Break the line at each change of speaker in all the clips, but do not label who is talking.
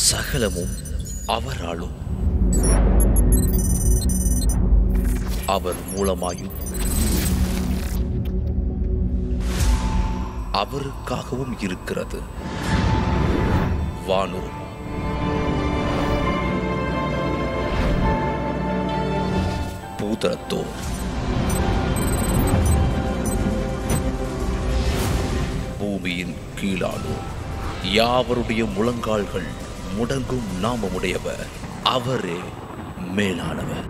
சகலமும் அவராலும் அவர் மூலமாயும் அவருக்காகவும் இருக்கிறது. வானோர் பூதரத்தோர் பூமியின் கீழானோர் யாவருடைய முழங்கால்கள் முடங்கும் நாமமுடையவர் அவரே மேலானவர்.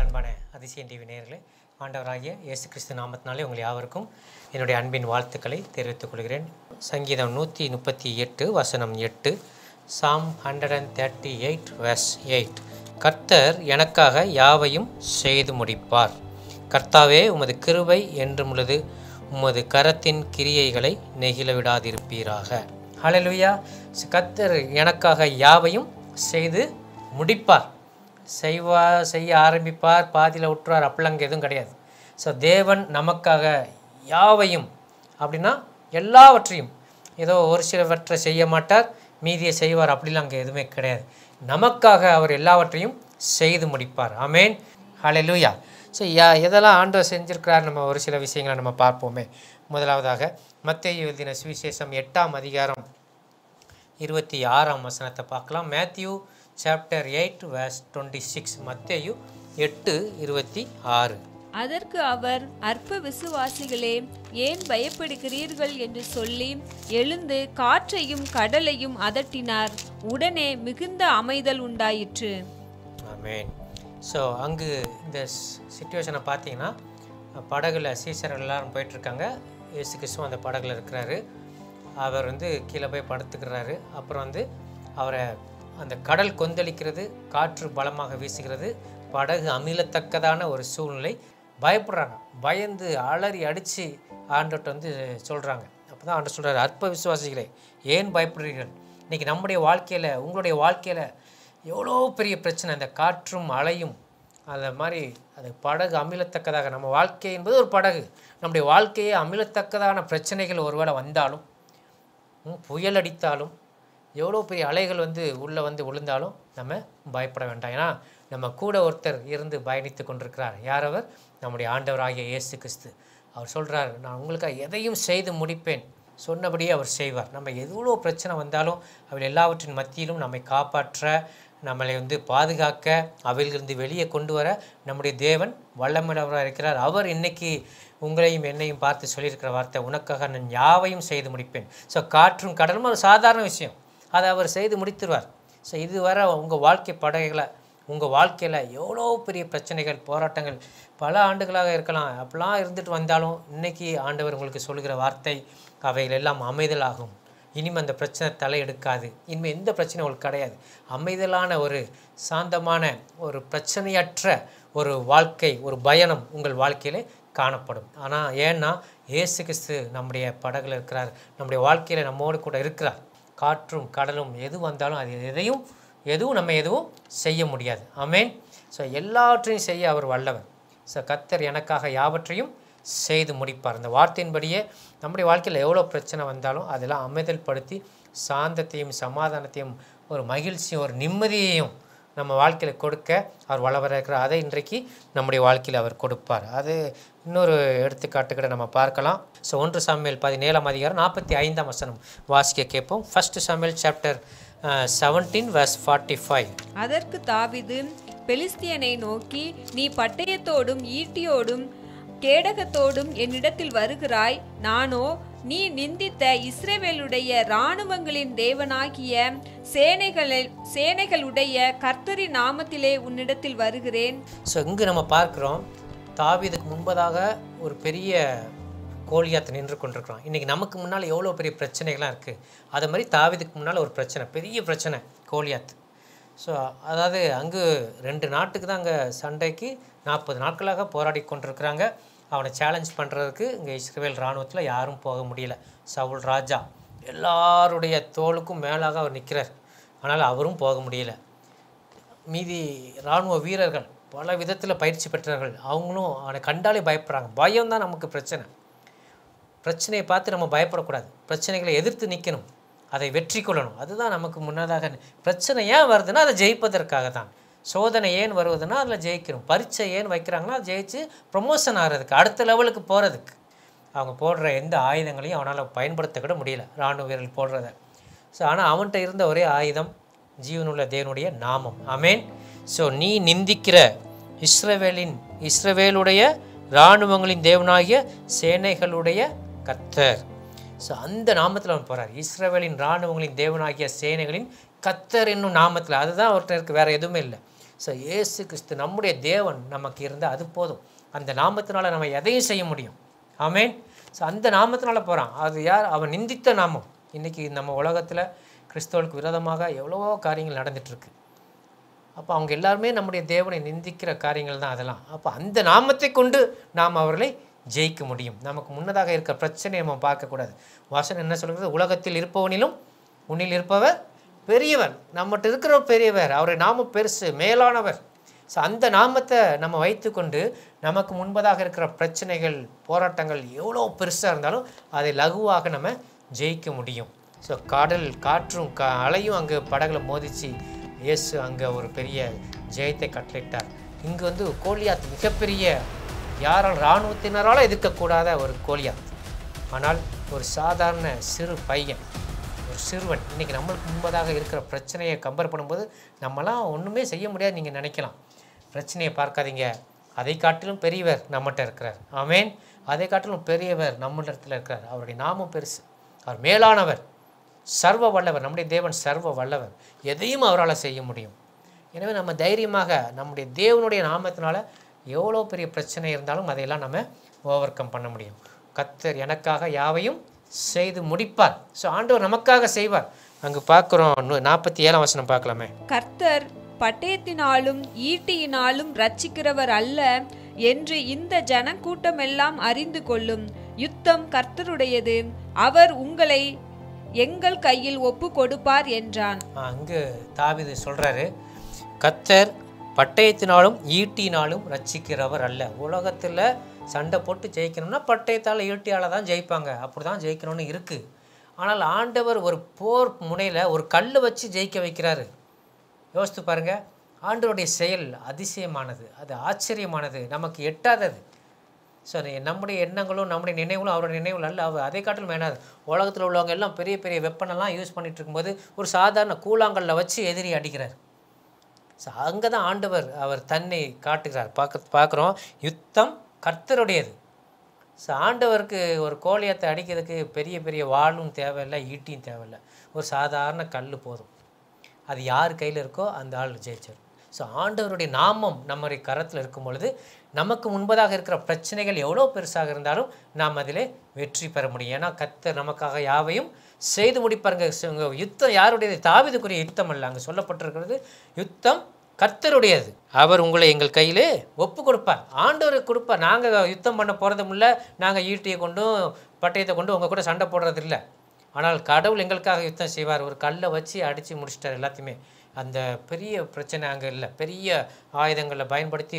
அன்பான அதிசயம் டிவி நேயர்களே, ஆண்டவராகிய இயேசு கிறிஸ்து நாமத்தினாலே உங்கள் யாவருக்கும் என்னுடைய அன்பின் வாழ்த்துக்களை தெரிவித்துக் கொள்கிறேன். சங்கீதம் 138 வசனம் 8, சாம் 138 verse 8. கர்த்தர் எனக்காக யாவையும் செய்து முடிப்பார். கர்த்தாவே, உமது கிருபை என்றும் உள்ளது, உமது கரத்தின் கிரியைகளை நெகிழ விடாதிருப்பீராக. ஹல்லேலூயா. கர்த்தர் எனக்காக யாவையும் செய்து முடிப்பார். செய்ய ஆரம்பிப்பார், பாதியில் விட்டுருவார், அப்படிலாம் எதுவும் கிடையாது. ஸோ தேவன் நமக்காக யாவையும் அப்படின்னா எல்லாவற்றையும், ஏதோ ஒரு சிலவற்றை செய்ய மாட்டார், மீதியை செய்வார், அப்படிலாம் அங்கே எதுவுமே கிடையாது. நமக்காக அவர் எல்லாவற்றையும் செய்து முடிப்பார். ஆமேன். ஹல்லேலூயா. ஸோ எதெல்லாம் ஆண்டவர் செஞ்சுருக்கிறார், நம்ம ஒரு சில விஷயங்களை நம்ம பார்ப்போமே. முதலாவதாக மத்தேயு எழுதின சுவிசேஷம் 8ஆம் அதிகாரம் 26ஆம் வசனத்தை பார்க்கலாம். Matthew chapter 8 verse 26. மத்தேயு 8:26.
அதற்கு அவர், அற்ப விசுவாசிகளே, ஏன் பயப்படுகிறீர்கள் என்று சொல்லி எழுந்து காற்றையும் கடலையும் அதட்டினார். உடனே மிகுந்த அமைதல் உண்டாயிற்று.
ஆமென். ஸோ அங்கு இந்த சிச்சுவேஷனை பார்த்தீங்கன்னா, படகுல சீசர்கள் எல்லாரும் போயிட்டுருக்காங்க. இயேசு கிறிஸ்துவும் அந்த படகுல இருக்கிறாரு. அவர் கீழே போய் படுத்துக்கிறாரு. அப்புறம் அவரை அந்த கடல் கொந்தளிக்கிறது, காற்று பலமாக வீசுகிறது, படகு அமிலத்தக்கதான ஒரு சூழ்நிலை. பயப்படுறாங்க, பயந்து அலறி அடித்து ஆண்டவர்கிட்ட சொல்கிறாங்க. அப்போ தான் ஆண்டவர் சொல்கிறார், அற்ப விசுவாசிகளே ஏன் பயப்படுறீர்கள்? இன்றைக்கி நம்முடைய வாழ்க்கையில், உங்களுடைய வாழ்க்கையில் எவ்வளோ பெரிய பிரச்சனை, இந்த காற்றும் அலையும் அந்த மாதிரி அது படகு அமிலத்தக்கதாக, நம்ம வாழ்க்கை என்பது ஒரு படகு, நம்முடைய வாழ்க்கையே அமிலத்தக்கதான பிரச்சனைகள் ஒருவேளை வந்தாலும், புயல் அடித்தாலும், எவ்வளோ பெரிய அலைகள் உள்ளே விழுந்தாலும் நம்ம பயப்பட வேண்டாம். ஏன்னா நம்ம கூட ஒருத்தர் இருந்து பயணித்து கொண்டிருக்கிறார். யார் அவர்? நம்முடைய ஆண்டவராகிய இயேசு கிறிஸ்து. அவர் சொல்கிறார், நான் உங்களுக்காக எதையும் செய்து முடிப்பேன், சொன்னபடியே அவர் செய்வார். நம்ம எவ்வளோ பிரச்சனை வந்தாலும் அவள் எல்லாவற்றின் மத்தியிலும் நம்மை காப்பாற்ற, நம்மளை பாதுகாக்க, அவையிலிருந்து வெளியே கொண்டு வர நம்முடைய தேவன் வல்லமையுள்ளவராக இருக்கிறார். அவர் இன்னைக்கு உங்களையும் என்னையும் பார்த்து சொல்லியிருக்கிற வார்த்தை, உனக்காக நான் யாவையும் செய்து முடிப்பேன். ஸோ காற்றும் கடலும் ஒரு சாதாரண விஷயம், அதை அவர் செய்து முடித்துருவார். ஸோ இதுவரை உங்கள் வாழ்க்கை படகுகளை, உங்கள் வாழ்க்கையில் எவ்வளோ பெரிய பிரச்சனைகள், போராட்டங்கள் பல ஆண்டுகளாக இருக்கலாம், அப்படிலாம் இருந்துட்டு வந்தாலும் இன்றைக்கி ஆண்டவர் உங்களுக்கு சொல்கிற வார்த்தை, அவைகள் எல்லாம் அமைதலாகும். இனிமேல் அந்த பிரச்சனை தலையெடுக்காது. இனிமேல் எந்த பிரச்சனையும் உங்களுக்கு கிடையாது. அமைதலான ஒரு சாந்தமான ஒரு பிரச்சனையற்ற ஒரு வாழ்க்கை, ஒரு பயணம் உங்கள் வாழ்க்கையிலே காணப்படும். ஆனால் ஏன்னா இயேசு கிறிஸ்து நம்முடைய படகுல இருக்கிறார், நம்முடைய வாழ்க்கையில் நம்மோடு கூட இருக்கிறார். காற்றும் கடலும் எது வந்தாலும் அது எதுவும் நம்ம எதுவும் செய்ய முடியாது. ஆமேன். ஸோ எல்லாவற்றையும் செய்ய அவர் வல்லவர். ஸோ கர்த்தர் எனக்காக யாவற்றையும் செய்து முடிப்பார். அந்த வார்த்தையின்படியே நம்முடைய வாழ்க்கையில் எவ்வளோ பிரச்சனை வந்தாலும் அதெல்லாம் அமைதல் படுத்தி சாந்தத்தையும் சமாதானத்தையும் ஒரு மகிழ்ச்சியும் ஒரு நிம்மதியையும் நம்ம வாழ்க்கையில் கொடுக்க அவர் வல்லவராக இருக்கிறார். அதை இன்றைக்கு நம்முடைய வாழ்க்கையில் அவர் கொடுப்பார். அது இன்னொரு எடுத்துக்காட்டுக்கிட்ட நம்ம பார்க்கலாம். ஸோ 1 சாமுவேல் 17ஆம் அதிகாரம் 45ஆம் வசனம் வாசிக்க கேட்போம். 1 சாமுவேல் சாப்டர் 17 verse 45.
அதற்கு தாவீது பெலிஸ்தியனை நோக்கி, நீ பட்டயத்தோடும் ஈட்டியோடும் கேடகத்தோடும் என்னிடத்தில் வருகிறாய், நானோ நீ நிந்தித்த இஸ்ரவேலுடைய இராணுவங்களின் தேவனாகிய சேனைகளுடைய கர்த்தரின் நாமத்திலே உன்னிடத்தில் வருகிறேன்.
ஸோ இங்கு நம்ம பார்க்குறோம், தாவீதுக்கு முன்பதாக ஒரு பெரிய கோலியாத் நின்று கொண்டிருக்கிறோம். இன்றைக்கி நமக்கு முன்னால் எவ்வளோ பெரிய பிரச்சனைகள்லாம் இருக்குது. அது மாதிரி தாவீதுக்கு முன்னால் ஒரு பிரச்சனை, பெரிய பிரச்சனை, கோலியாத். ஸோ அதாவது அங்கு 2 நாட்டுக்கு தான் அங்கே சண்டைக்கு 40 நாட்களாக போராடி கொண்டிருக்கிறாங்க. அவனை சேலஞ்ச் பண்ணுறதுக்கு இங்கே இஸ்ரவேல் இராணுவத்தில் யாரும் போக முடியல. சவுல் ராஜா எல்லாருடைய தோளுக்கும் மேலாக அவர் நிற்கிறார், ஆனால் அவரும் போக முடியல. மீதி இராணுவ வீரர்கள் பல விதத்தில் பயிற்சி பெற்றவர்கள். அவங்களும் அவனை கண்டாலே பயப்படுறாங்க. பயம்தான் நமக்கு பிரச்சனை. பிரச்சனையை பார்த்து நம்ம பயப்படக்கூடாது. பிரச்சனைகளை எதிர்த்து நிற்கணும், அதை வெற்றி கொள்ளணும். அதுதான் நமக்கு முன்னதாக. பிரச்சனை ஏன் வருதுன்னா அதை ஜெயிப்பதற்காக தான். சோதனை ஏன் வருவதுன்னா அதில் ஜெயிக்கணும். பரீட்சை ஏன் வைக்கிறாங்கன்னா அதை ஜெயிச்சு ப்ரொமோஷன் ஆகிறதுக்கு, அடுத்த லெவலுக்கு போகிறதுக்கு. அவங்க போடுற எந்த ஆயுதங்களையும் அவனால் பயன்படுத்த கூட முடியல, இராணுவ வீரர்கள் போடுறத. ஸோ ஆனால் அவன்கிட்ட இருந்த ஒரே ஆயுதம் ஜீவனுள்ள தேவனுடைய நாமம். ஆமேன். ஸோ நீ நிந்திக்கிற இஸ்ரவேலுடைய இராணுவங்களின் தேவனாகிய சேனைகளுடைய கர்த்தர். ஸோ அந்த நாமத்தில் அவன் போகிறார். இஸ்ரவேலின் இராணுவங்களின் தேவனாகிய சேனைகளின் கர்த்தர் என்னும் நாமத்தில். அதுதான் அவர்கிட்ட இருக்குது, வேறு எதுவுமே இல்லை. ஸோ இயேசு கிறிஸ்து நம்முடைய தேவன் நமக்கு இருந்தால் அது போதும். அந்த நாமத்தினால நம்ம எதையும் செய்ய முடியும். ஆமேன். ஸோ அந்த நாமத்தினால போகிறான். அது யார்? அவன் நிந்தித்த நாமம். இன்றைக்கி நம்ம உலகத்தில் கிறிஸ்தவர்களுக்கு விரோதமாக எவ்வளவோ காரியங்கள் நடந்துகிட்ருக்கு. அப்போ அவங்க எல்லாருமே நம்முடைய தேவனை நிந்திக்கிற காரியங்கள் தான் அதெல்லாம். அப்போ அந்த நாமத்தை கொண்டு நாம் அவர்களை ஜெயிக்க முடியும். நமக்கு முன்னதாக இருக்கிற பிரச்சனையை நம்ம பார்க்கக்கூடாது. வாசனை என்ன சொல்கிறது? உலகத்தில் இருப்பவனிலும் உன்னில் இருப்பவர் பெரியவர். நம்மகிட்ட இருக்கிற பெரியவர், அவருடைய நாமம் பெருசு, மேலானவர். ஸோ அந்த நாமத்தை நம்ம வைத்துக்கொண்டு நமக்கு முன்பதாக இருக்கிற பிரச்சனைகள், போராட்டங்கள் எவ்வளோ பெருசாக இருந்தாலும் அதை லகுவாக நம்ம ஜெயிக்க முடியும். ஸோ கடல் காற்றும் அலையும் அங்கே படகுல மோதிச்சு இயேசு அங்கே ஒரு பெரிய ஜெயத்தை கட்டளிட்டார். இங்கே கோலியாத் மிகப்பெரிய, யாரால் இராணுவத்தினரால் எதிர்க்கக்கூடாத ஒரு கோலியாத். ஆனால் ஒரு சாதாரண சிறு பையன், ஒரு சிறுவன். இன்றைக்கி நம்மளுக்கு முன்பதாக இருக்கிற பிரச்சனையை கம்பேர் பண்ணும்போது நம்மளாம் ஒன்றுமே செய்ய முடியாது நீங்கள் நினைக்கலாம். பிரச்சனையை பார்க்காதீங்க, அதை காட்டிலும் பெரியவர் நம்மகிட்ட இருக்கிறார். ஆமேன். அதை காட்டிலும் பெரியவர் நம்மிடத்தில் இருக்கிறார். அவருடைய நாமம் பெருசு, அவர் மேலானவர், சர்வ வல்லவர். நம்முடைய தேவன் சர்வ வல்லவர், எதையும் அவரால் செய்ய முடியும். எனவே நம்ம தைரியமாக நம்முடைய தேவனுடைய நாமத்தினால எவ்வளோ பெரிய பிரச்சனை இருந்தாலும் அதையெல்லாம் நம்ம ஓவர் கம் பண்ண முடியும். கர்த்தர் எனக்காக யாவையும் செய்து முடிப்பார். ஸோ ஆண்டவர் நமக்காக செய்வார். அங்கே பார்க்குறோம் 47ஆம் வசனம் பார்க்கலாமே.
கர்த்தர் பட்டயத்தினாலும் ஈட்டியினாலும் ரட்சிக்கிறவர் அல்ல என்று இந்த ஜனக்கூட்டம் எல்லாம் அறிந்து கொள்ளும். யுத்தம் கர்த்தருடையது, அவர் உங்களை எங்கள் கையில் ஒப்பு கொடுப்பார் என்றான்.
அங்கு தாவீது சொல்றாரு, கர்த்தர் பட்டயத்தினாலும் ஈட்டினாலும் ரட்சிக்கிறவர் அல்ல. உலகத்தில் சண்டை போட்டு ஜெயிக்கணும்னா பட்டயத்தால் ஈட்டியால் தான் ஜெயிப்பாங்க, அப்படி தான் ஜெயிக்கணும்னு இருக்குது. ஆனால் ஆண்டவர் ஒரு போர் முனையில் ஒரு கல் வச்சு ஜெயிக்க வைக்கிறாரு. யோசித்து பாருங்கள். ஆண்டவருடைய செயல் அதிசயமானது, அது ஆச்சரியமானது, நமக்கு எட்டாதது. ஸோ நம்முடைய எண்ணங்களும் நம்முடைய நினைவுகளும் அவருடைய நினைவுகள் அல்ல. அதை காட்டிலும் வேணாது. உலகத்தில் உள்ளவங்க எல்லாம் பெரிய பெரிய வெப்பனெல்லாம் யூஸ் பண்ணிகிட்டு இருக்கும்போது ஒரு சாதாரண கூழாங்கல்ல வச்சு எதிரி அடிக்கிறார். ஸோ அங்கே தான் ஆண்டவர் அவர் தன்னை காட்டுகிறார். பார்க்குறோம், யுத்தம் கர்த்தருடையது. ஸோ ஆண்டவருக்கு ஒரு கோலியத்தை அடிக்கிறதுக்கு பெரிய பெரிய வாளும் தேவையில்லை, ஈட்டியும் தேவையில்லை, ஒரு சாதாரண கல் போதும். அது யார் கையில் இருக்கோ அந்த ஆள் ஜெயிச்சார். ஸோ ஆண்டவருடைய நாமம் நம்முடைய கரத்தில் இருக்கும் பொழுது நமக்கு முன்பதாக இருக்கிற பிரச்சனைகள் எவ்வளோ பெருசாக இருந்தாலும் நாம் அதிலே வெற்றி பெற முடியும். ஏன்னா கர்த்தர் நமக்காக யாவையும் செய்து முடிப்பாருங்க. யுத்தம் யாருடையது? தாவீதுக்குரிய யுத்தம் அல்ல. அங்கே சொல்லப்பட்டிருக்கிறது யுத்தம் கர்த்தருடையது, அவர் உங்களை எங்கள் கையிலே ஒப்பு கொடுப்பார். ஆண்டவருக்கு கொடுப்பார். நாங்கள் யுத்தம் பண்ண போகிறதும் இல்லை, நாங்கள் ஈட்டியை கொண்டும் பட்டயத்தை கொண்டு உங்கள் கூட சண்டை போடுறது இல்லை. ஆனால் கடவுள் எங்களுக்காக யுத்தம் செய்வார். ஒரு கல்லை வச்சு அடித்து முடிச்சிட்டார் எல்லாத்தையுமே. அந்த பெரிய பிரச்சனை அங்கே இல்லை. பெரிய ஆயுதங்களை பயன்படுத்தி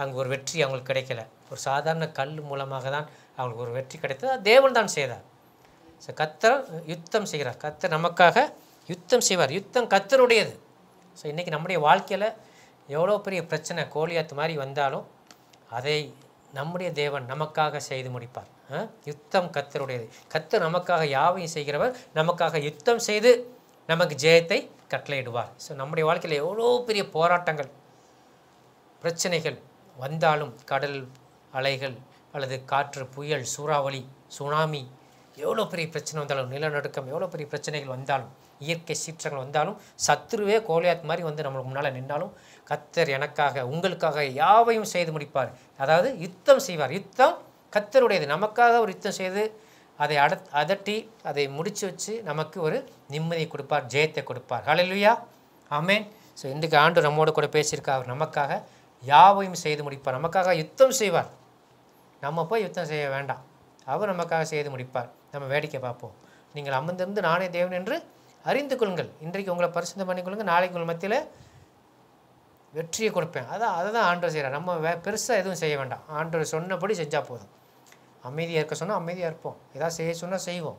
அங்கே ஒரு வெற்றி அவங்களுக்கு கிடைக்கல. ஒரு சாதாரண கல் மூலமாக தான் அவங்களுக்கு ஒரு வெற்றி கிடைத்தது. தேவன் தான் செய்தார். ஸோ கர்த்தர் யுத்தம் செய்கிறார். கர்த்தர் நமக்காக யுத்தம் செய்வார். யுத்தம் கர்த்தருடையது. ஸோ இன்றைக்கி நம்முடைய வாழ்க்கையில் எவ்வளோ பெரிய பிரச்சனை கோலியாத்து மாதிரி வந்தாலும் அதை நம்முடைய தேவன் நமக்காக செய்து முடிப்பார். யுத்தம் கர்த்தருடையது. கர்த்தர் நமக்காக யாவையும் செய்கிறவர், நமக்காக யுத்தம் செய்து நமக்கு ஜெயத்தை கட்டளையிடுவார். ஸோ நம்முடைய வாழ்க்கையில் எவ்வளோ பெரிய போராட்டங்கள், பிரச்சனைகள் வந்தாலும், கடல் அலைகள் அல்லது காற்று, புயல், சூறாவளி, சுனாமி, எவ்வளோ பெரிய பிரச்சனை வந்தாலும், நிலநடுக்கம், எவ்வளோ பெரிய பிரச்சனைகள் வந்தாலும், இயற்கை சீற்றங்கள் வந்தாலும், சத்துருவே கோலியாத் மாதிரி வந்து நம்மளுக்கு முன்னால் நின்றாலும் கர்த்தர் எனக்காக உங்களுக்காக யாவையும் செய்து முடிப்பார். அதாவது யுத்தம் செய்வார். யுத்தம் கர்த்தருடையது. நமக்காக ஒரு யுத்தம் செய்து அதை அதட்டி அதை முடித்து வச்சு நமக்கு ஒரு நிம்மதியை கொடுப்பார், ஜெயத்தை கொடுப்பார். ஹல்லேலூயா, ஆமென். ஸோ இன்றைக்கு ஆண்டு நம்மோடு கூட பேசியிருக்கா. அவர் நமக்காக யாவையும் செய்து முடிப்பார். நமக்காக யுத்தம் செய்வார். நம்ம போய் யுத்தம் செய்ய வேண்டாம், அவர் நமக்காக செய்து முடிப்பார். நம்ம வேடிக்கை பார்ப்போம். நீங்கள் அமர்ந்திருந்து நானே தேவன் என்று அறிந்து கொள்ளுங்கள். இன்றைக்கு உங்களை பரிசுத்தம் பண்ணிக்கொள்ளுங்கள். நாளைக்கு உங்கள் மத்தியில் வெற்றியை கொடுப்பேன். அதை தான் ஆண்டவர் செய்கிறார். நம்ம பெருசாக எதுவும் செய்ய வேண்டாம். ஆண்டவர் சொன்னபடி செஞ்சால் போதும். அமைதியாக இருக்க சொன்னால் அமைதியாக இருப்போம், ஏதாவது செய்ய சொன்னால் செய்வோம்.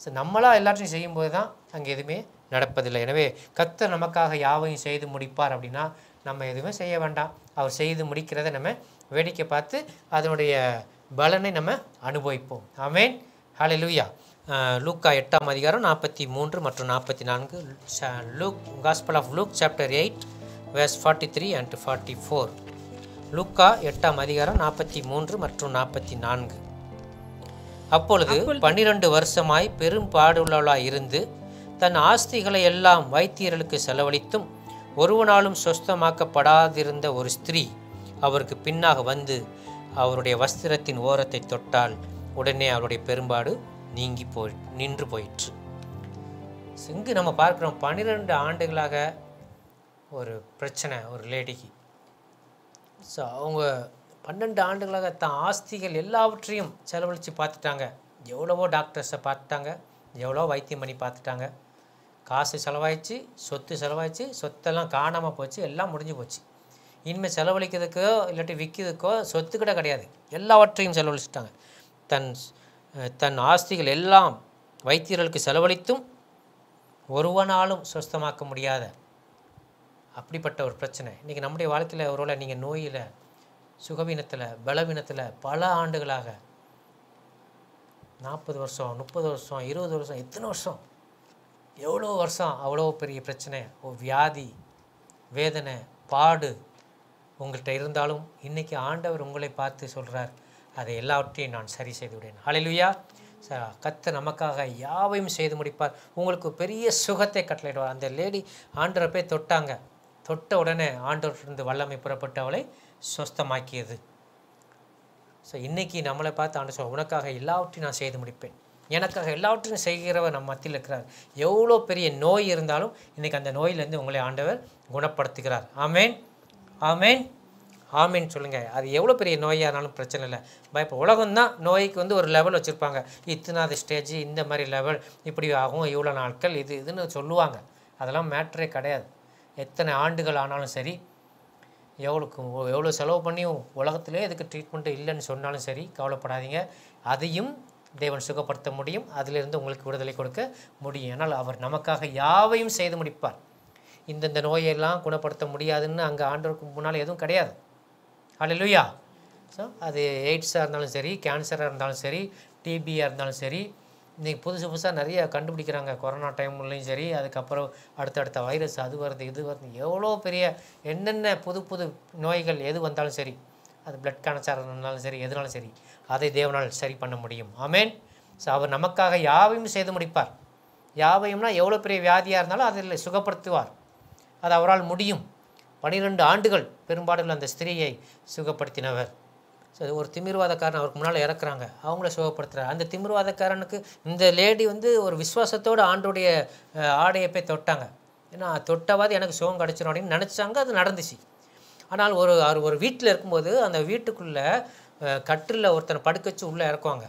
ஸோ நம்மளாக எல்லாத்தையும் செய்யும்போது தான் அங்கே எதுவுமே நடப்பதில்லை. எனவே கர்த்தர் நமக்காக யாவையும் செய்து முடிப்பார் அப்படின்னா நம்ம எதுவுமே செய்ய வேண்டாம். அவர் செய்து முடிக்கிறத நம்ம வேடிக்கை பார்த்து அதனுடைய பலனை நம்ம அனுபவிப்போம். ஆமென், ஹல்லேலூயா. லூக்கா 8ஆம் அதிகாரம் 43 மற்றும் 44. Gospel of Luke chapter 8 verse 43 and 44. லூக்கா 8ஆம் அதிகாரம் 43 மற்றும் 44. அப்பொழுது 12 வருஷமாய் பெரும் பாடுள்ளவளாய் இருந்து தன் ஆஸ்திகளை எல்லாம் வைத்தியர்களுக்கு செலவழித்தும் ஒருவனாலும் சொஸ்தமாக்கப்படாதிருந்த ஒரு ஸ்திரீ அவருக்கு பின்னாக வந்து அவருடைய வஸ்திரத்தின் ஓரத்தை தொட்டால் உடனே அவருடைய பெரும்பாடு நின்று போயிற்று. இங்கு நம்ம பார்க்குறோம் 12 ஆண்டுகளாக ஒரு பிரச்சனை ஒரு லேடிக்கு. ஸோ அவங்க 12 ஆண்டுகளாக தான் ஆஸ்திகள் எல்லாவற்றையும் செலவழித்து பார்த்துட்டாங்க. எவ்வளவோ டாக்டர்ஸை பார்த்துட்டாங்க, எவ்வளோ வைத்தியம் பண்ணி பார்த்துட்டாங்க. காசு செலவாயிடுச்சு, சொத்து செலவாயிடுச்சு, சொத்தெல்லாம் காணாமல் போச்சு, எல்லாம் முடிஞ்சு போச்சு. இனிமேல் செலவழிக்கிறதுக்கோ இல்லாட்டி விற்கிறதுக்கோ சொத்து கூட கிடையாது, எல்லாவற்றையும் செலவழிச்சிட்டாங்க. தன் ஆஸ்திகள் எல்லாம் வைத்தியர்களுக்கு செலவழித்தும் ஒருவனாலும் சொஸ்தமாக்க முடியாத அப்படிப்பட்ட ஒரு பிரச்சனை. இன்றைக்கி நம்முடைய வாழ்க்கையில் ஒருவேளை நீங்கள் நோயில், சுகவீனத்தில், பலவீனத்தில் பல ஆண்டுகளாக 40 வருஷம், 30 வருஷம், 20 வருஷம், எத்தனை வருஷம், எவ்வளோ வருஷம், அவ்வளோ பெரிய பிரச்சனை, வியாதி, வேதனை, பாடு உங்கள்கிட்ட இருந்தாலும் இன்றைக்கி ஆண்டவர் உங்களை பார்த்து சொல்கிறார், அதை எல்லாவற்றையும் நான் சரி செய்து விடுவேன். ஹல்லேலூயா. கர்த்தர் நமக்காக யாவையும் செய்து முடிப்பார். உங்களுக்கு பெரிய சுகத்தை கட்டளையிடுவார். அந்த லேடி ஆண்டவரை போய் தொட்டாங்க. தொட்ட உடனே ஆண்டவரிலிருந்து வல்லமை புறப்பட்டு அவளை சொஸ்தமாக்கியது. ஸோ இன்றைக்கி நம்மளை பார்த்து ஆண்டு சொல்ல, உனக்காக எல்லாவற்றையும் நான் செய்து முடிப்பேன். எனக்காக எல்லாவற்றையும் செய்கிறவர் நம்ம மத்தியில் இருக்கிறார். எவ்வளோ பெரிய நோய் இருந்தாலும் இன்றைக்கி அந்த நோயிலேருந்து உங்களை ஆண்டவர் குணப்படுத்துகிறார். ஆமேன், ஆமேன், ஆமேன் சொல்லுங்கள். அது எவ்வளோ பெரிய நோயாக இருந்தாலும் பிரச்சனை இல்லை. உலகம்தான் நோய்க்கு ஒரு லெவல் வச்சுருப்பாங்க. இத்தனாவது ஸ்டேஜ், இந்த மாதிரி லெவல், இப்படி ஆகும், இவ்வளோ நாட்கள், இதுன்னு சொல்லுவாங்க. அதெல்லாம் மேட்ரே கிடையாது. எத்தனை ஆண்டுகள் ஆனாலும் சரி, எவ்வளோ செலவு பண்ணியும் உலகத்திலே இதுக்கு ட்ரீட்மெண்ட்டு இல்லைன்னு சொன்னாலும் சரி, கவலைப்படாதீங்க. அதையும் தேவன் சுகப்படுத்த முடியும். அதிலிருந்து உங்களுக்கு விடுதலை கொடுக்க முடியும். ஆனால் அவர் நமக்காக யாவையும் செய்து முடிப்பார். இந்தந்த நோயெல்லாம் குணப்படுத்த முடியாதுன்னு அங்கே ஆண்டவருக்கு முன்னால் எதுவும் கிடையாது. ஹல்லேலூயா. ஸோ அது எய்ட்ஸாக இருந்தாலும் சரி, கேன்சராக இருந்தாலும் சரி, டிபியாக இருந்தாலும் சரி, இன்றைக்கி புதுசாக நிறைய கண்டுபிடிக்கிறாங்க. கொரோனா டைம்லையும் சரி, அதுக்கப்புறம் அடுத்தடுத்த வைரஸ் அது வருது, இது வருது, எவ்வளோ பெரிய என்னென்ன புது நோய்கள் எது வந்தாலும் சரி, அது பிளட் கேன்சர் இருந்தாலும் சரி, எதுனாலும் சரி, அதை தேவனால் சரி பண்ண முடியும். ஆமேன். ஸோ அவர் நமக்காக யாவையும் செய்து முடிப்பார். யாவையும்னா எவ்வளோ பெரிய வியாதியாக இருந்தாலும் அதில் சுகப்படுத்துவார். அது அவரால் முடியும். 12 ஆண்டுகள் பெரும்பாடுகள் அந்த ஸ்திரீயை சுகப்படுத்தினவர். ஸோ ஒரு திமிர்வாதக்காரன் அவருக்கு முன்னால் இறக்குறாங்க, அவங்கள சுகப்படுத்துகிறார். அந்த திமிர்வாதக்காரனுக்கு இந்த லேடி ஒரு விசுவாசத்தோடு ஆண்டோடைய ஆடையை போய் தொட்டாங்க. ஏன்னா தொட்டவாது எனக்கு சுகம் கிடச்சிடும் அப்படின்னு நினச்சாங்க. அது நடந்துச்சு. ஆனால் ஒரு வீட்டில் இருக்கும்போது அந்த வீட்டுக்குள்ளே கட்டிலில் ஒருத்தனை படுக்க வச்சு உள்ளே இறக்குவாங்க.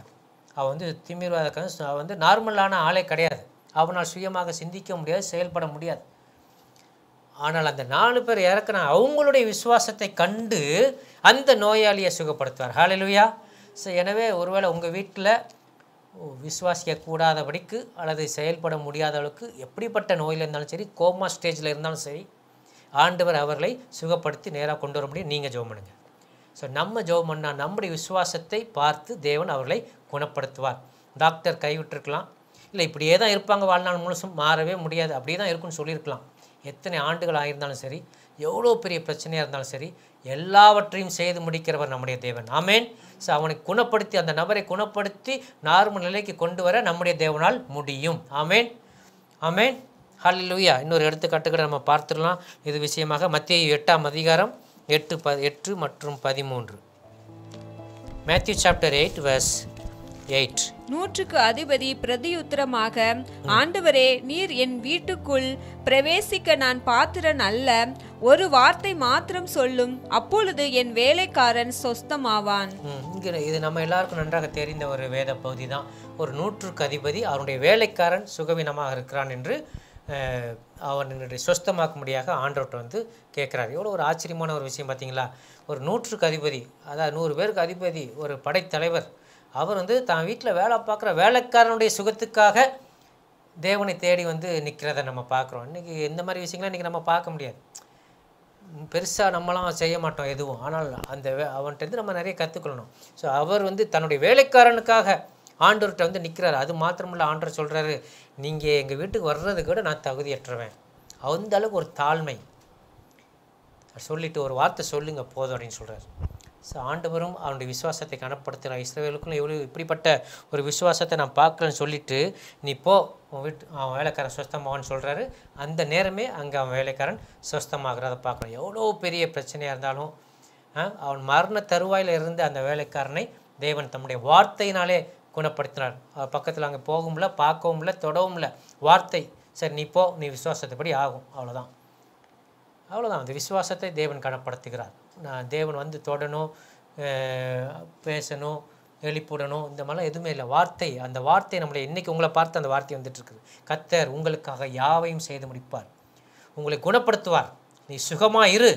அவன் திமிர்வாதக்காரன் நார்மலான ஆளே கிடையாது. அவனால் சுயமாக சிந்திக்க முடியாது, செயல்பட முடியாது. ஆனால் அந்த 4 பேர் இறக்குனா அவங்களுடைய விசுவாசத்தை கண்டு அந்த நோயாளியை சுகப்படுத்துவார். ஹல்லேலூயா. ஸோ எனவே ஒருவேளை உங்கள் வீட்டில் விசுவாசிக்கக்கூடாதபடிக்கு அல்லது செயல்பட முடியாத அளவுக்கு எப்படிப்பட்ட நோயில் இருந்தாலும் சரி, கோமா ஸ்டேஜில் இருந்தாலும் சரி, ஆண்டவர் அவர்களை சுகப்படுத்தி நேராக கொண்டு வர முடியும். நீங்கள் ஜெபம் பண்ணுங்கள். ஸோ நம்ம ஜெபம் பண்ணால் நம்முடைய விசுவாசத்தை பார்த்து தேவன் அவர்களை குணப்படுத்துவார். டாக்டர் கைவிட்டிருக்கலாம், இல்லை இப்படியே தான் இருப்பாங்க, வாழ்நாள் முழுசும் மாறவே முடியாது, அப்படியே தான் இருக்குன்னு சொல்லியிருக்கலாம். எத்தனை ஆண்டுகள் ஆகியிருந்தாலும் சரி, எவ்வளோ பெரிய பிரச்சனையாக இருந்தாலும் சரி, எல்லாவற்றையும் செய்து முடிக்கிறவர் நம்முடைய தேவன். ஆமேன். ஸோ அவனை குணப்படுத்தி, அந்த நபரை குணப்படுத்தி நார்மல் நிலைக்கு கொண்டு வர நம்முடைய தேவனால் முடியும். ஆமேன், ஆமேன், ஹல்லேலூயா. இன்னொரு எடுத்துக்காட்டுகளை நம்ம பார்த்துடலாம் இது விஷயமாக. மத்தேயு 8ஆம் அதிகாரம் 8 மற்றும் 13. Matthew chapter 8 verse 8.
100க்கு அதிபதி பிரதியுத்தரமாக, ஆண்டவரே, நீர் என் வீட்டுக்குள் பிரவேசிக்க நான் பாத்திரன் அல்ல. ஒரு வார்த்தை மாத்திரம் சொல்லும், அப்பொழுது என் வேலைக்காரன் சொஸ்தமாவான்.
இது நம்ம எல்லாருக்கும் நன்றாக தெரிந்த ஒரு வேத பகுதி தான். ஒரு 100க்கு அதிபதி அவருடைய வேலைக்காரன் சுகவீனமாக இருக்கிறான் என்று அவனுடைய சொஸ்தமாக்கும்படியாக ஆண்டவர்கிட்ட வந்து கேட்குறாரு. எவ்வளோ ஒரு ஆச்சரியமான ஒரு விஷயம் பார்த்தீங்களா? ஒரு 100க்கு அதிபதி, அதாவது 100 பேருக்கு அதிபதி, ஒரு படைத்தலைவர், அவர் வந்து தான் வீட்டில் வேலை பார்க்குற வேலைக்காரனுடைய சுகத்துக்காக தேவனை தேடி வந்து நிற்கிறத நம்ம பார்க்குறோம். இன்றைக்கி இந்த மாதிரி விஷயங்கள்லாம் இன்றைக்கி நம்ம பார்க்க முடியாது. பெருசாக நம்மளாம் செய்ய மாட்டோம் எதுவும். ஆனால் அந்த அவன்கிட்ட நம்ம நிறைய கற்றுக்கொள்ளணும். ஸோ அவர் வந்து தன்னுடைய வேலைக்காரனுக்காக ஆண்டவர்கிட்ட வந்து நிற்கிறார். அது மாத்திரமில்ல, ஆண்டவர் சொல்கிறாரு, நீங்கள் எங்கள் வீட்டுக்கு வர்றதுக்கு கூட நான் தகுதியற்றவேன். அந்த அளவுக்கு ஒரு தாழ்மை சொல்லிட்டு ஒரு வார்த்தை சொல்லுங்க போதும் அப்படின்னு சொல்கிறார். ஸோ ஆண்டவரும் அவனுடைய விசுவாசத்தை கனப்படுத்துகிறார். இஸ்ரவேலுக்கும் எவ்வளோ இப்படிப்பட்ட ஒரு விசுவாசத்தை நான் பார்க்கலன்னு சொல்லிட்டு, நீ போ உன் அவன் வேலைக்காரன் சொஸ்தமாவான்னு சொல்கிறாரு. அந்த நேரமே அங்கே அவன் வேலைக்காரன் சொஸ்தமாகிறத பார்க்குறோம். எவ்வளோ பெரிய பிரச்சனையாக இருந்தாலும் அவன் மரண தருவாயில் இருந்து அந்த வேலைக்காரனை தேவன் தம்முடைய வார்த்தையினாலே குணப்படுத்தினார். பக்கத்தில் அங்கே போகவும் இல்லை, பார்க்கவும் இல்லை, தொடவும் இல்லை. வார்த்தை, சரி நீ போ, நீ விசுவாசத்தைப்படி ஆகும், அவ்வளோதான். அந்த விசுவாசத்தை தேவன் கனப்படுத்துகிறார். தேவன் வந்து தொடணும், பேசணும், எழுப்பிடணும், இந்த மாதிரிலாம் எதுவுமே இல்லை. வார்த்தை, அந்த வார்த்தை நம்மளை இன்றைக்கி உங்களை பார்த்து அந்த வார்த்தை வந்துட்டுருக்குது. கர்த்தர் உங்களுக்காக யாவையும் செய்து முடிப்பார், உங்களை குணப்படுத்துவார், நீ சுகமாக இரு,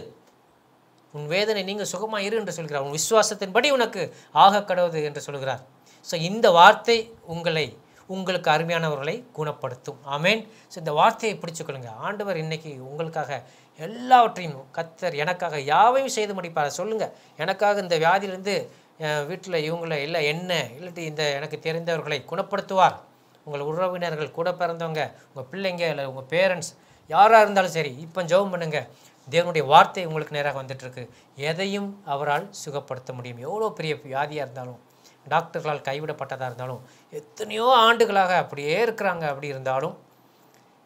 உன் வேதனை நீங்கள் சுகமாக இரு என்று சொல்கிறார். உன் விசுவாசத்தின்படி உனக்கு ஆக கடவுது என்று சொல்கிறார். ஸோ இந்த வார்த்தை உங்களுக்கு அருமையானவர்களை குணப்படுத்தும். ஆமேன். ஸோ இந்த வார்த்தையை பிடிச்சுக்கொள்ளுங்க. ஆண்டவர் இன்னைக்கு உங்களுக்காக எல்லாவற்றையும், கர்த்தர் எனக்காக யாவையும் செய்து முடிப்பார். சொல்லுங்கள், எனக்காக இந்த வியாதியிலிருந்து வீட்டில் இவங்களை இல்லை என்ன இல்லாட்டி இந்த எனக்கு தெரிந்தவர்களை குணப்படுத்துவார். உங்கள் உறவினர்கள், கூட பிறந்தவங்க, உங்கள் பிள்ளைங்க, இல்லை உங்கள் பேரண்ட்ஸ் யாராக இருந்தாலும் சரி, இப்போ ஜெபம் பண்ணுங்க. தேவனுடைய வார்த்தை உங்களுக்கு நேராக வந்துட்டுருக்கு. எதையும் அவரால் சுகப்படுத்த முடியும். எவ்வளோ பெரிய வியாதியாக இருந்தாலும், டாக்டர்களால் கைவிடப்பட்டதாக இருந்தாலும், எத்தனையோ ஆண்டுகளாக அப்படியே இருக்கிறாங்க, அப்படி இருந்தாலும்,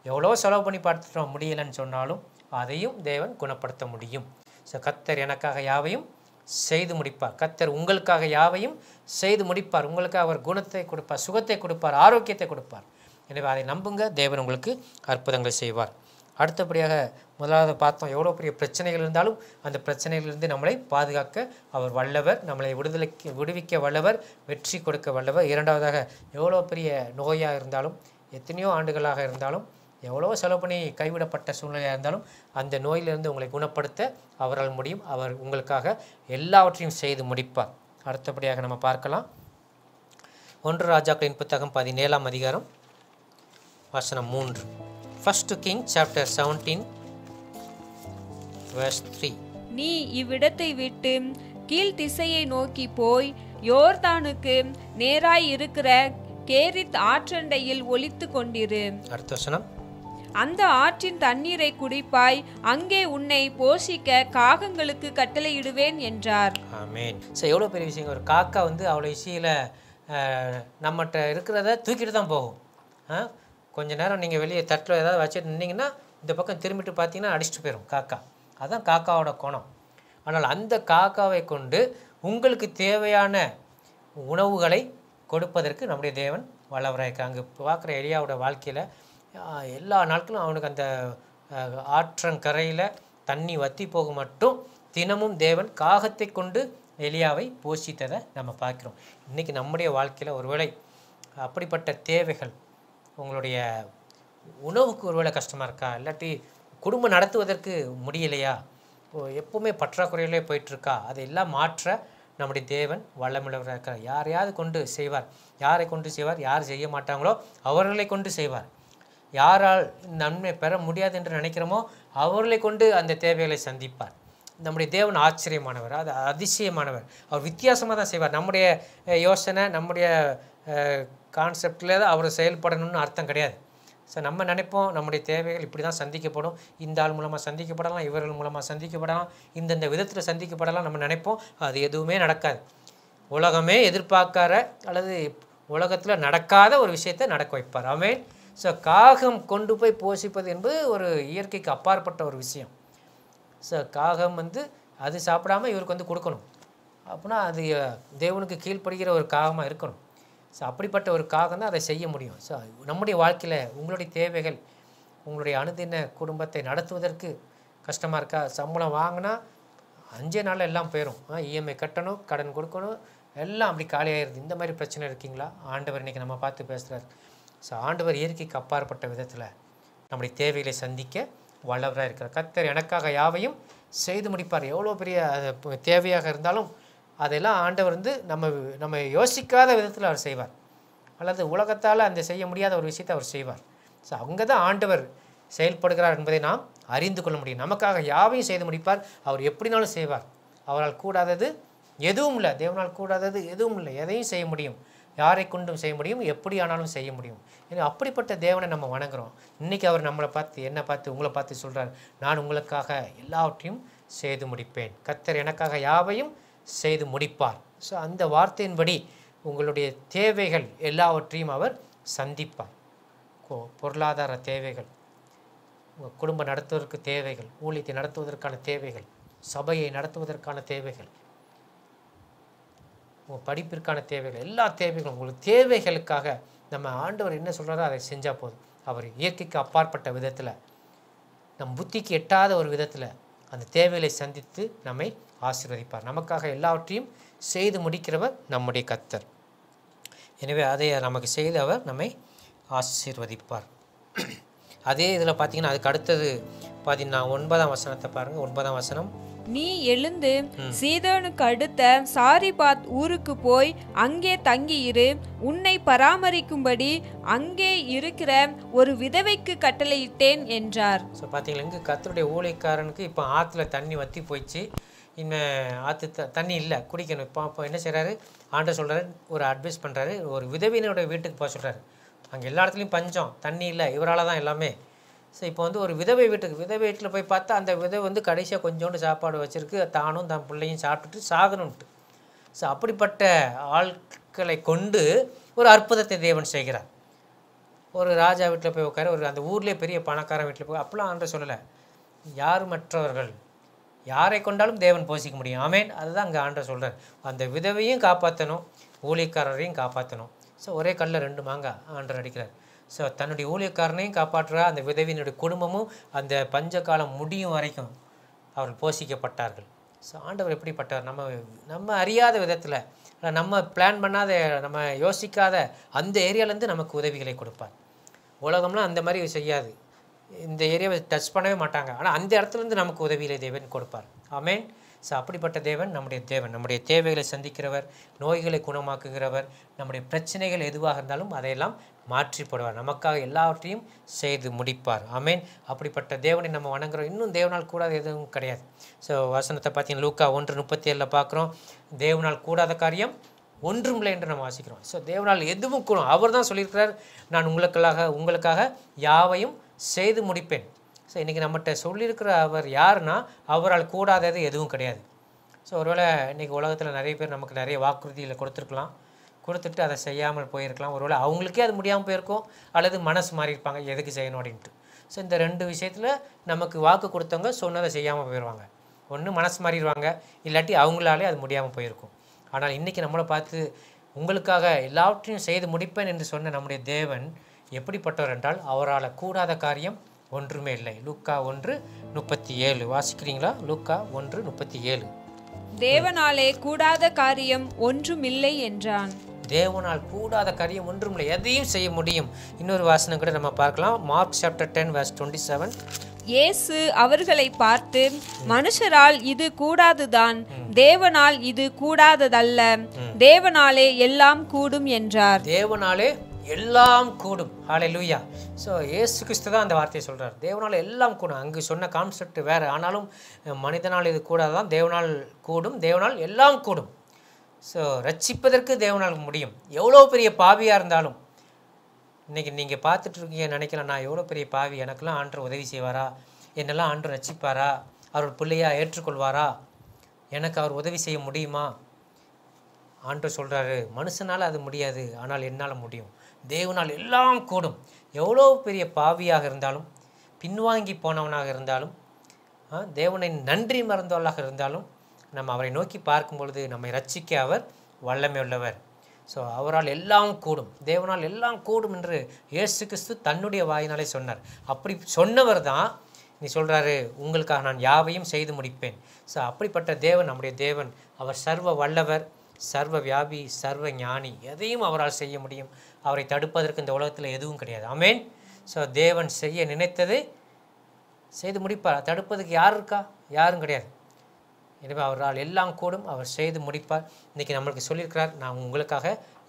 எவ்வளோ செலவு பண்ணி பார்த்துட்டோம் முடியலைன்னு சொன்னாலும் அதையும் தேவன் குணப்படுத்த முடியும். ஸோ கர்த்தர் எனக்காக யாவையும் செய்து முடிப்பார். கர்த்தர் உங்களுக்காக யாவையும் செய்து முடிப்பார். உங்களுக்கு அவர் குணத்தை கொடுப்பார், சுகத்தை கொடுப்பார், ஆரோக்கியத்தை கொடுப்பார். எனவே அதை நம்புங்க, தேவன் உங்களுக்கு அற்புதங்கள் செய்வார். அடுத்தபடியாக முதலாவது பார்த்தோம், எவ்வளோ பெரிய பிரச்சனைகள் இருந்தாலும் அந்த பிரச்சனைகளிலிருந்து நம்மளை பாதுகாக்க அவர் வல்லவர், நம்மளை விடுவிக்க வல்லவர், வெற்றி கொடுக்க வல்லவர். இரண்டாவதாக, எவ்வளோ பெரிய நோயாக இருந்தாலும், எத்தனையோ ஆண்டுகளாக இருந்தாலும், எவ்வளோ செலவு பண்ணி கைவிடப்பட்ட சூழ்நிலையாக இருந்தாலும் அந்த நோயிலிருந்து உங்களை குணப்படுத்த அவரால் முடியும். அவர் உங்களுக்காக எல்லாவற்றையும் செய்து முடிப்பார். அடுத்தபடியாக நம்ம பார்க்கலாம், 1 ராஜாக்களின் புத்தகம் 17ஆம் அதிகாரம் வசனம் 3. 1 Kings chapter 17 verse 3.
நீ இவ்விடத்தை விட்டு கீழ் திசையை நோக்கி போய் யோர்தானுக்கு நேராய் இருக்கிற கேரித் ஆற்றண்டையில் ஒளித்து கொண்டிரு.
அடுத்த வசனம்,
அந்த ஆற்றின் தண்ணீரை குடிப்பாய், அங்கே உன்னை போஷிக்க காகங்களுக்கு கட்டளையிடுவேன் என்றார்.
ஆமென். ஸோ எவ்வளோ பெரிய விஷயம். ஒரு காக்கா வந்து அவ்வளோ இசையில் நம்மகிட்ட இருக்கிறத தூக்கிட்டு தான் போகும். கொஞ்சம் நேரம் நீங்கள் வெளியே தட்டில் ஏதாவது வச்சுட்டு நின்னீங்கன்னா இந்த பக்கம் திரும்பிட்டு பார்த்தீங்கன்னா அடிச்சுட்டு போயிடும் காக்கா. அதுதான் காக்காவோட குணம். ஆனால் அந்த காக்காவை கொண்டு உங்களுக்கு தேவையான உணவுகளை கொடுப்பதற்கு நம்முடைய தேவன் வல்லவராக இருக்காங்க. அங்கே பார்க்குற எலியாவோட வாழ்க்கையில் எல்லா நாட்களும் அவனுக்கு அந்த ஆற்றங்கரையில் தண்ணி வற்றி போக மட்டும் தினமும் தேவன் காகத்தை கொண்டு எலியாவை போஷித்ததை நம்ம பார்க்குறோம். இன்றைக்கி நம்முடைய வாழ்க்கையில் ஒருவேளை அப்படிப்பட்ட தேவைகள், உங்களுடைய உணவுக்கு ஒருவேளை கஷ்டமாக இருக்கா, இல்லாட்டி குடும்பம் நடத்துவதற்கு முடியலையா, எப்போவுமே பற்றாக்குறையிலே போயிட்டுருக்கா, அதையெல்லாம் மாற்ற நம்முடைய தேவன் வல்லமுள்ளவராக இருக்கிறார். யாரையாவது கொண்டு செய்வார். யாரை கொண்டு செய்வார்? யார் செய்ய மாட்டாங்களோ அவர்களை கொண்டு செய்வார். யாரால் நன்மை பெற முடியாது என்று நினைக்கிறோமோ அவர்களை கொண்டு அந்த தேவைகளை சந்திப்பார். நம்முடைய தேவன் ஆச்சரியமானவர், அது அதிசயமானவர். அவர் வித்தியாசமாக தான் செய்வார். நம்முடைய யோசனை, நம்முடைய கான்செப்டில் தான் அவர் செயல்படணும்னு அர்த்தம் கிடையாது. ஸோ நம்ம நினைப்போம் நம்முடைய தேவைகள் இப்படி தான் சந்திக்கப்படும், இந்த ஆள் மூலமாக சந்திக்கப்படலாம், இவர்கள் மூலமாக சந்திக்கப்படலாம், இந்தந்த விதத்தில் சந்திக்கப்படலாம் நம்ம நினைப்போம். அது எதுவுமே நடக்காது. உலகமே எதிர்பார்க்காத அல்லது உலகத்தில் நடக்காத ஒரு விஷயத்தை நடக்க வைப்பார். ஆமென். ஸோ காகம் கொண்டு போய் போஷிப்பது என்பது ஒரு இயற்கைக்கு அப்பாற்பட்ட ஒரு விஷயம். ஸோ காகம் வந்து அது சாப்பிடாமல் இவருக்கு வந்து கொடுக்கணும் அப்படின்னா அது தேவனுக்கு கீழ்ப்படுகிற ஒரு காகமாக இருக்கணும். ஸோ அப்படிப்பட்ட ஒரு காகம் தான் அதை செய்ய முடியும். ஸோ நம்முடைய வாழ்க்கையில் உங்களுடைய தேவைகள், உங்களுடைய அனுதின குடும்பத்தை நடத்துவதற்கு கஷ்டமாக இருக்கா? சம்பளம் வாங்கினா 5 நாளில் எல்லாம் போயிடும். இஎம்ஐ கட்டணும், கடன் கொடுக்கணும், எல்லாம் அப்படி காலியாகிடுது. இந்த மாதிரி பிரச்சனை இருக்கீங்களா? ஆண்டவர் இன்றைக்கி நம்ம பார்த்து பேசுகிறார். ஸோ ஆண்டவர் இயற்கைக்கு அப்பாற்பட்ட விதத்தில் நம்முடைய தேவைகளை சந்திக்க வல்லவராக இருக்கிறார். கர்த்தர் எனக்காக யாவையும் செய்து முடிப்பார். எவ்வளோ பெரிய தேவையாக இருந்தாலும் அதெல்லாம் ஆண்டவர் வந்து நம்ம யோசிக்காத விதத்தில் அவர் செய்வார். அல்லது உலகத்தால் அந்த செய்ய முடியாத ஒரு விஷயத்தை அவர் செய்வார். ஸோ அங்கே தான் ஆண்டவர் செயல்படுகிறார் என்பதை நாம் அறிந்து கொள்ள முடியும். நமக்காக யாவையும் செய்து முடிப்பார். அவர் எப்படினாலும் செய்வார். அவரால் கூடாதது எதுவும் இல்லை. தேவனால் கூடாதது எதுவும் இல்லை. எதையும் செய்ய முடியும். யாரை கொண்டும் செய்ய முடியும். எப்படி ஆனாலும் செய்ய முடியும். ஏன்னா அப்படிப்பட்ட தேவனை நம்ம வணங்குறோம். இன்றைக்கி அவர் நம்மளை பார்த்து, என்னை பார்த்து, உங்களை பார்த்து சொல்கிறார், நான் உங்களுக்காக எல்லாவற்றையும் செய்து முடிப்பேன். கர்த்தர் எனக்காக யாவையும் செய்து முடிப்பார். ஸோ அந்த வார்த்தையின்படி உங்களுடைய தேவைகள் எல்லாவற்றையும் அவர் சந்திப்பார். பொருளாதார தேவைகள், உங்கள் குடும்பம் நடத்துவதற்கு தேவைகள், ஊழியத்தை நடத்துவதற்கான தேவைகள், சபையை நடத்துவதற்கான தேவைகள், உங்கள் படிப்பிற்கான தேவைகள், எல்லா தேவைகளும் உங்களுக்கு தேவைகளுக்காக நம்ம ஆண்டவர் என்ன சொல்கிறாரோ அதை செஞ்சால் போதும். அவர் இயற்கைக்கு அப்பாற்பட்ட விதத்தில், நம் புத்திக்கு எட்டாத ஒரு விதத்தில் அந்த தேவைகளை சந்தித்து நம்மை ஆசீர்வதிப்பார். நமக்காக எல்லாவற்றையும் செய்து முடிக்கிறவர் நம்முடைய கர்த்தர். எனவே அதை நமக்கு செய்து அவர் நம்மை ஆசீர்வதிப்பார். அதே இதில் பார்த்தீங்கன்னா அதுக்கு அடுத்தது பார்த்தீங்கன்னா 9ஆம் வசனத்தை பாருங்கள். 9ஆம் வசனம்,
நீ எழுந்து சீதோனுக்கு அடுத்த சாரிபாத் ஊருக்கு போய் அங்கே தங்கியிரு. உன்னை பராமரிக்கும்படி அங்கே இருக்கிற ஒரு விதவைக்கு கட்டளையிட்டேன் என்றார்.
ஸோ பார்த்தீங்களா, இங்கே கர்த்தருடைய ஊழியக்காரனுக்கு இப்போ ஆற்றுல தண்ணி வற்றி போயிடுச்சு. இனிமேல் ஆற்று தண்ணி இல்லை, குடிக்கணும். இப்போ என்ன செய்கிறாரு, ஆண்டவர் சொல்கிறாரு, ஒரு அட்வைஸ் பண்ணுறாரு, ஒரு விதவியினுடைய வீட்டுக்கு போக சொல்கிறாரு. அங்கே எல்லா இடத்துலையும் பஞ்சம், தண்ணி இல்லை, இவரால் தான் எல்லாமே. ஸோ இப்போ வந்து ஒரு விதவை வீட்டில் போய் பார்த்தா அந்த விதவை வந்து கடைசியாக கொஞ்சோண்டு சாப்பாடு வச்சுருக்கு, தானும் தன் பிள்ளையும் சாப்பிட்டுட்டு சாகணுன்ட்டு. ஸோ அப்படிப்பட்ட ஆட்களை கொண்டு ஒரு அற்புதத்தை தேவன் செய்கிறார். ஒரு ராஜா வீட்டில் போய் உட்கார, ஒரு அந்த ஊர்லேயே பெரிய பணக்காரன் வீட்டில் போய், அப்பெல்லாம் ஆண்டவர் சொல்லலை, யார் மற்றவர்கள் யாரை கொண்டாலும் தேவன் போஷிக்க முடியும். ஆமேன். அதுதான் அங்கே ஆண்டவர் சொல்கிறார். அந்த விதவையும் காப்பாற்றணும், ஊழியக்காரரையும் காப்பாற்றணும். ஸோ ஒரே கல்லில் 2 மாங்காய் ஆண்டவர் அடிக்கிறார். ஸோ தன்னுடைய ஊழியக்காரனையும் காப்பாற்றுறா, அந்த விதவியினுடைய குடும்பமும் அந்த பஞ்ச காலம் முடியும் வரைக்கும் அவர்கள் போஷிக்கப்பட்டார்கள். ஸோ ஆண்டவர் எப்படிப்பட்டார், நம்ம அறியாத விதத்தில், நம்ம பிளான் பண்ணாத, நம்ம யோசிக்காத அந்த ஏரியாவிலேருந்து நமக்கு உதவிகளை கொடுப்பார். உலகம்லாம் அந்த மாதிரி செய்யாது, இந்த ஏரியாவை டச் பண்ணவே மாட்டாங்க. ஆனால் அந்த இடத்துலேருந்து நமக்கு உதவிகளை தேவன் கொடுப்பார். ஆமேன். ஸோ அப்படிப்பட்ட தேவன் நம்முடைய தேவைகளை சந்திக்கிறவர், நோய்களை குணமாக்குகிறவர், நம்முடைய பிரச்சனைகள் எதுவாக இருந்தாலும் அதையெல்லாம் மாற்றி போடுவார், நமக்காக எல்லாவற்றையும் செய்து முடிப்பார். ஆமேன். அப்படிப்பட்ட தேவனை நம்ம வணங்குறோம். இன்னும் தேவனால் கூடாத எதுவும் கிடையாது. ஸோ வசனத்தை பார்த்தீங்கன்னா லூக்கா 1:37 பார்க்குறோம், தேவனால் கூடாத காரியம் ஒன்றுமில்லை என்று நம்ம வாசிக்கிறோம். ஸோ தேவனால் எதுவும் கூடும். அவர் தான் சொல்லியிருக்கிறார், நான் உங்களுக்காக யாவையும் செய்து முடிப்பேன். ஸோ இன்றைக்கி நம்மகிட்ட சொல்லியிருக்கிற அவர் யாருன்னா, அவரால் கூடாதது எதுவும் கிடையாது. ஸோ ஒருவேளை இன்றைக்கி உலகத்தில் நிறைய பேர் நமக்கு நிறைய வாக்குறுதிகளை கொடுத்துட்டு அதை செய்யாமல் போயிருக்கலாம். ஒருவேளை அவங்களுக்கே அது முடியாமல் போயிருக்கும், அல்லது மனசு மாறி இருப்பாங்க, எதுக்கு செய்யணும் அப்படின்ட்டு. ஸோ இந்த 2 விஷயத்தில் நமக்கு வாக்கு கொடுத்தவங்க சொன்னதை செய்யாமல் போயிடுவாங்க. ஒன்று மனசு மாறிடுவாங்க, இல்லாட்டி அவங்களாலே அது முடியாமல் போயிருக்கும். ஆனால் இன்றைக்கி நம்மளை பார்த்து உங்களுக்காக எல்லாவற்றையும் செய்து முடிப்பேன் என்று சொன்ன நம்முடைய தேவன் எப்படிப்பட்டவர் என்றால், அவரால் கூடாத காரியம் ஒன்றுமே இல்லை. லூக்கா 1:37 வாசிக்கிறீங்களா? லூக்கா 1:37.
தேவனாலே கூடாத காரியம் ஒன்றுமில்லை என்றான்.
தேவனால் கூடாத காரியம் ஒன்றுமில்லை, எதையும் செய்ய முடியும். இன்னொரு வாசனம் கூட நம்ம பார்க்கலாம். Mark chapter 10:27.
இயேசு அவர்களை பார்த்து, மனுஷரால் இது கூடாதுதான், தேவனால் இது கூடாததல்ல. தேவனாலே எல்லாம் கூடும் என்றார்.
தேவனாலே எல்லாம் கூடும். ஹல்லேலூயா. ஸோ இயேசு கிறிஸ்து தான் அந்த வார்த்தையை சொல்கிறார், தேவனால் எல்லாம் கூடும். அங்கு சொன்ன கான்செப்ட் வேறு, ஆனாலும் மனிதனால் இது கூடாதான், தேவனால் கூடும், தேவனால் எல்லாம் கூடும். ஸோ ரட்சிப்பதற்கு தேவனால் முடியும். எவ்வளோ பெரிய பாவியாக இருந்தாலும், இன்றைக்கி நீங்கள் பார்த்துட்ருக்கீங்க நினைக்கலாம், நான் எவ்வளோ பெரிய பாவி, எனக்கெல்லாம் ஆண்டவர் உதவி செய்வாரா, என்னெல்லாம் ஆண்டவர் ரட்சிப்பாரா, அவர் பிள்ளையாக ஏற்றுக்கொள்வாரா, எனக்கு அவர் உதவி செய்ய முடியுமா? ஆண்டவர் சொல்கிறாரு, மனுஷனால் அது முடியாது, ஆனால் என்னால் முடியும். தேவனால் எல்லாம் கூடும். எவ்வளோ பெரிய பாவியாக இருந்தாலும், பின்வாங்கி போனவனாக இருந்தாலும், தேவனை நன்றி மறந்தவர்களாக இருந்தாலும், நம்ம அவரை நோக்கி பார்க்கும் பொழுது நம்மை ரட்சிக்க அவர் வல்லமை உள்ளவர். ஸோ அவரால் எல்லாம் கூடும், தேவனால் எல்லாம் கூடும் என்று இயேசு கிறிஸ்து தன்னுடைய வாயினாலே சொன்னார். அப்படி சொன்னவர் தான் நீ சொல்கிறாரு, உங்களுக்காக நான் யாவையும் செய்து முடிப்பேன். ஸோ அப்படிப்பட்ட தேவன் நம்முடைய தேவன். அவர் சர்வ வல்லவர், சர்வ வியாபி, சர்வ ஞானி. எதையும் அவரால் செய்ய முடியும். அவரை தடுப்பதற்கு இந்த உலகத்தில் எதுவும் கிடையாது. ஆமேன். ஸோ தேவன் செய்ய நினைத்ததை செய்து முடிப்பார். தடுப்பதுக்கு யார் இருக்கா? யாரும் கிடையாது. எனவே அவரால் எல்லாம் கூடும், அவர் செய்து முடிப்பார். இன்றைக்கி நம்மளுக்கு சொல்லியிருக்கிறார், நான் உங்களுக்காக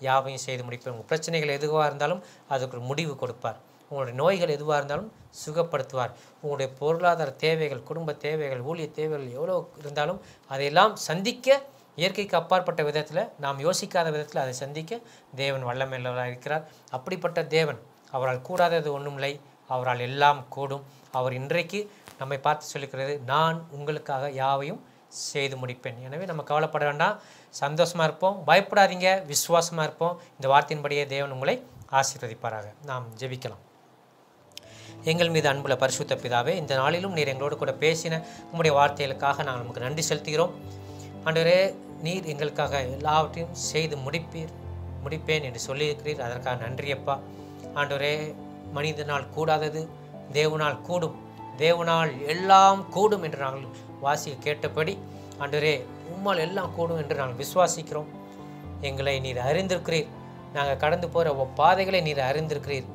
யாவையும் செய்து முடிப்பேன். உங்கள் பிரச்சனைகள் எதுவாக இருந்தாலும் அதுக்கு ஒரு முடிவு கொடுப்பார். உங்களுடைய நோய்கள் எதுவாக இருந்தாலும் சுகப்படுத்துவார். உங்களுடைய பொருளாதார தேவைகள், குடும்ப தேவைகள், ஊழிய தேவைகள் எவ்வளோ இருந்தாலும் அதையெல்லாம் சந்திக்க இயற்கைக்கு அப்பாற்பட்ட விதத்தில், நாம் யோசிக்காத விதத்தில் அதை சந்திக்க தேவன் வல்லமையுள்ளவராக இருக்கிறார். அப்படிப்பட்ட தேவன், அவரால் கூடாதது ஒன்றுமில்லை, அவரால் எல்லாம் கூடும். அவர் இன்றைக்கு நம்மை பார்த்து சொல்லிக்கிறது, நான் உங்களுக்காக யாவையும் செய்து முடிப்பேன். எனவே நம்ம கவலைப்பட வேண்டாம், சந்தோஷமாக இருப்போம், பயப்படாதீங்க, விசுவாசமாக இருப்போம். இந்த வார்த்தையின்படியே தேவன் உங்களை ஆசீர்வதிப்பாராக. நாம் ஜெபிக்கலாம். எங்கள் மீது அன்புள்ள பரிசுத்த பிதாவே, இந்த நாளிலும் நீர் எங்களோடு கூட பேசின உம்முடைய வார்த்தைகளுக்காக நாங்கள் நமக்கு நன்றி செலுத்துகிறோம். ஆண்டவரே, நீர் எங்களுக்காக எல்லாவற்றையும் செய்து முடிப்பேன் என்று சொல்லியிருக்கிறீர். அதற்காக நன்றியப்பா. ஆண்டவரே, மனிதனால் கூடாதது தேவனால் கூடும், தேவனால் எல்லாம் கூடும் என்று நாங்கள் வாசிக்க கேட்டபடி ஆண்டவரே, உம்மால் எல்லாம் கூடும் என்று நாங்கள் விசுவாசிக்கிறோம். எங்களை நீர் அறிந்திருக்கிறீர், நாங்கள் கடந்து போகிற பாதைகளை நீர் அறிந்திருக்கிறீர்.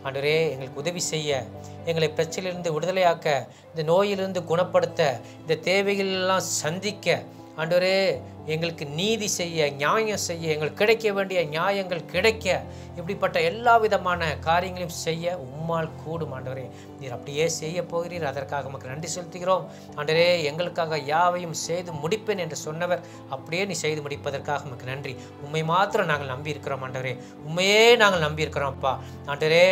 ஆண்டவரே, எங்களுக்கு உதவி செய்ய, எங்களை பிரச்சனையிலிருந்து விடுதலையாக்க, இந்த நோயிலிருந்து குணப்படுத்த, இந்த தேவைகளெல்லாம் சந்திக்க, ஆண்டவரே எங்களுக்கு நீதி செய்ய, நியாயம் செய்ய, எங்களுக்கு கிடைக்க வேண்டிய நியாயங்கள் கிடைக்க, இப்படிப்பட்ட எல்லா விதமான காரியங்களையும் செய்ய உம்மால் கூடும். ஆண்டவரே, நீர் அப்படியே செய்ய போகிறீர். அதற்காக நமக்கு நன்றி செலுத்துகிறோம். ஆண்டவரே, எங்களுக்காக யாவையும் செய்து முடிப்பேன் என்று சொன்னவர், அப்படியே நீ செய்து முடிப்பதற்காக நமக்கு நன்றி. உண்மை மாத்திரம் நாங்கள் நம்பி இருக்கிறோம். ஆண்டவரே, உண்மையே நாங்கள் நம்பி இருக்கிறோம் அப்பா. ஆண்டவரே,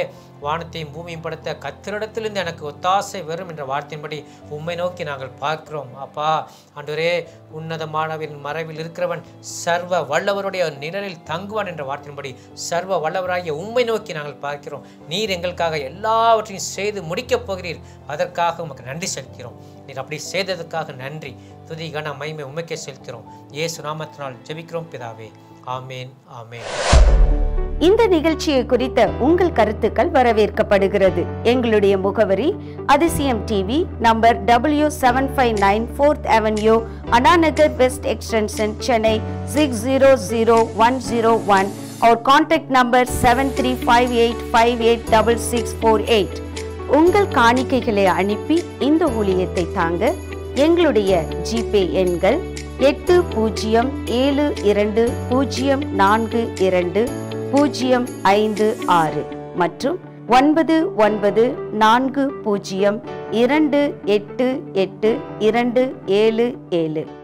வானத்தையும் பூமியும் படைத்த கர்த்தரிடத்திலிருந்து எனக்கு ஒத்தாசை வரும் என்ற வார்த்தையின்படி உம்மை நோக்கி நாங்கள் பார்க்கிறோம் அப்பா. ஆண்டவரே, உன்னதமானவரின் மறைவில் இருக்கிறவன் சர்வ வல்லவருடைய நிழலில் தங்குவான் என்ற வார்த்தையின்படி சர்வ வல்லவராகிய உம்மை நோக்கி நாங்கள் பார்க்கிறோம். நீர் எங்களுக்காக எல்லாவற்றையும் செய்து முடிக்கப் போகிறீர். அதற்காக உமக்கு நன்றி செலுத்துகிறோம். நீர் அப்படி செய்ததற்காக நன்றி. துதி கன மகிமை உமக்கே செலுத்துகிறோம். இயேசு நாமத்தினால் ஜெபிக்கிறோம் பிதாவே. ஆமேன், ஆமேன்.
இந்த நிகழ்ச்சியை குறித்த உங்கள் கருத்துக்கள் வரவேற்கப்படுகிறது. எங்களுடைய முகவரி அதிசயம் TV, number W759 4th Avenue, Annanagar west extension, Chennai 600101. Our contact number 7358586648. உங்கள் காணிக்கைகளை அனுப்பி இந்த ஊழியத்தை தாங்க எங்களுடைய ஜிபே எண்கள் 8020420556 மற்றும் 9940288277.